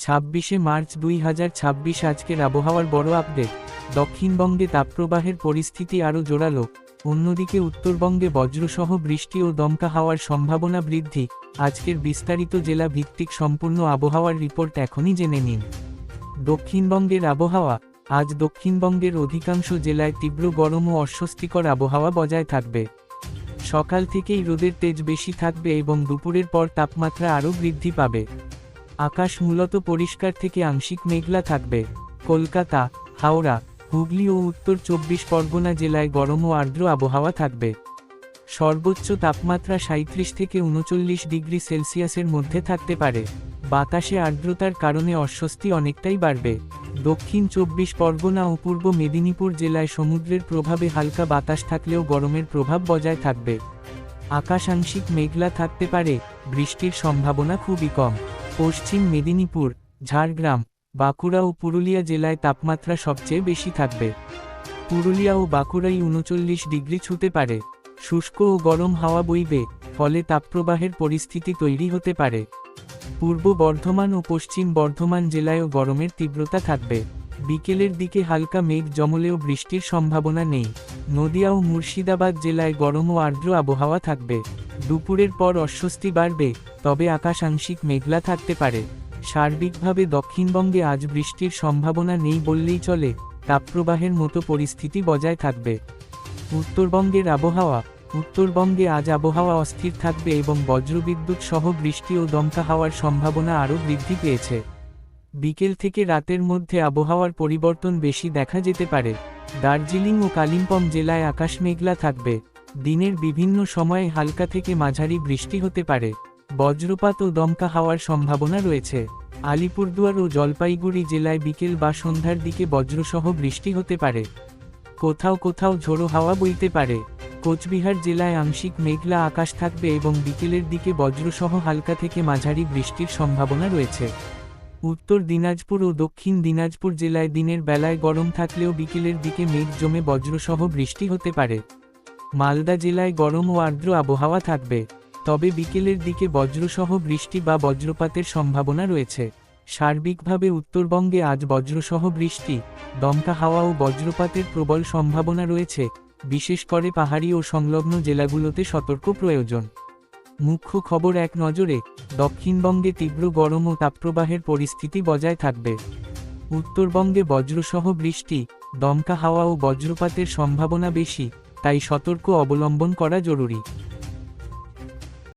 26 March 2026 আজকের আবহাওয়ার বড় আপডেট। দক্ষিণবঙ্গে তাপপ্রবাহের পরিস্থিতি আরও জোরালো। অন্যদিকে উত্তরবঙ্গে বজ্রসহ বৃষ্টি ও দমকা হাওয়ার সম্ভাবনা বৃদ্ধি। আজকের বিস্তারিত জেলা ভিত্তিক সম্পূর্ণ আবহাওয়ার রিপোর্ট এখনই জেনে নিন। দক্ষিণবঙ্গের আবহাওয়া। আজ দক্ষিণবঙ্গের অধিকাংশ জেলায় তীব্র গরম ও অস্বস্তিকর আবহাওয়া বজায় থাকবে। সকাল থেকেই রোদের তেজ বেশি থাকবে এবং দুপুরের পর তাপমাত্রা আরও বৃদ্ধি পাবে। আকাশ মূলত পরিষ্কার থেকে আংশিক মেঘলা থাকবে। কলকাতা, হাওড়া, হুগলি ও উত্তর 24 পরগনা জেলায় গরম ও আর্দ্র আবহাওয়া থাকবে। সর্বোচ্চ তাপমাত্রা 37 থেকে 39 ডিগ্রি সেলসিয়াসের মধ্যে থাকতে পারে। বাতাসে আর্দ্রতার কারণে অস্বস্তি অনেকটাই বাড়বে। দক্ষিণ 24 পরগনা ও পূর্ব মেদিনীপুর জেলায় সমুদ্রের প্রভাবে হালকা বাতাস থাকলেও গরমের প্রভাব বজায় থাকবে। আকাশ আংশিক মেঘলা থাকতে পারে, বৃষ্টির সম্ভাবনা খুবই কম। পশ্চিম মেদিনীপুর, ঝাড়গ্রাম, বাঁকুড়া ও পুরুলিয়া জেলায় তাপমাত্রা সবচেয়ে বেশি থাকবে। পুরুলিয়া ও বাঁকুড়ায় 39 ডিগ্রি ছুঁতে পারে। শুষ্ক ও গরম হাওয়া বইবে, ফলে তাপপ্রবাহের পরিস্থিতি তৈরি হতে পারে। পূর্ব বর্ধমান ও পশ্চিম বর্ধমান জেলায়ও গরমের তীব্রতা থাকবে। বিকেলের দিকে হালকা মেঘ জমলেও বৃষ্টির সম্ভাবনা নেই। নদিয়া ও মুর্শিদাবাদ জেলায় গরম ও আর্দ্র আবহাওয়া থাকবে। দুপুরের পর অস্বস্তি বাড়বে, তবে আকাশ আংশিক মেঘলা থাকতে পারে। সার্বিকভাবে দক্ষিণবঙ্গে আজ বৃষ্টির সম্ভাবনা নেই বললেই চলে। তাপপ্রবাহের মতো পরিস্থিতি বজায় থাকবে। উত্তরবঙ্গের আবহাওয়া। উত্তরবঙ্গে আজ আবহাওয়া অস্থির থাকবে এবং বজ্রবিদ্যুৎ সহ বৃষ্টি ও দমকা হাওয়ার সম্ভাবনা আরও বৃদ্ধি পেয়েছে। বিকেল থেকে রাতের মধ্যে আবহাওয়ার পরিবর্তন বেশি দেখা যেতে পারে। দার্জিলিং ও কালিম্পং জেলায় আকাশ মেঘলা থাকবে। দিনের বিভিন্ন সময়ে হালকা থেকে মাঝারি বৃষ্টি হতে পারে। বজ্রপাত ও দমকা হাওয়ার সম্ভাবনা রয়েছে। আলিপুরদুয়ার ও জলপাইগুড়ি জেলায় বিকেল বা সন্ধ্যার দিকে বজ্রসহ বৃষ্টি হতে পারে। কোথাও কোথাও ঝোড়ো হাওয়া বইতে পারে। কোচবিহার জেলায় আংশিক মেঘলা আকাশ থাকবে এবং বিকেলের দিকে বজ্রসহ হালকা থেকে মাঝারি বৃষ্টির সম্ভাবনা রয়েছে। উত্তর দিনাজপুর ও দক্ষিণ দিনাজপুর জেলায় দিনের বেলায় গরম থাকলেও বিকেলের দিকে মেঘ জমে বজ্রসহ বৃষ্টি হতে পারে। মালদা জেলায় গরম ও আর্দ্র আবহাওয়া থাকবে, তবে বিকেলের দিকে বজ্রসহ বৃষ্টি বা বজ্রপাতের সম্ভাবনা রয়েছে। সার্বিকভাবে উত্তরবঙ্গে আজ বজ্রসহ বৃষ্টি, দমকা হাওয়া ও বজ্রপাতের প্রবল সম্ভাবনা রয়েছে। বিশেষ করে পাহাড়ি ও সংলগ্ন জেলাগুলোতে সতর্ক প্রয়োজন। মুখ্য খবর এক নজরে। দক্ষিণবঙ্গে তীব্র গরম ও তাপপ্রবাহের পরিস্থিতি বজায় থাকবে। উত্তরবঙ্গে বজ্রসহ বৃষ্টি, দমকা হাওয়া ও বজ্রপাতের সম্ভাবনা বেশি, তাই সতর্ক অবলম্বন করা জরুরি।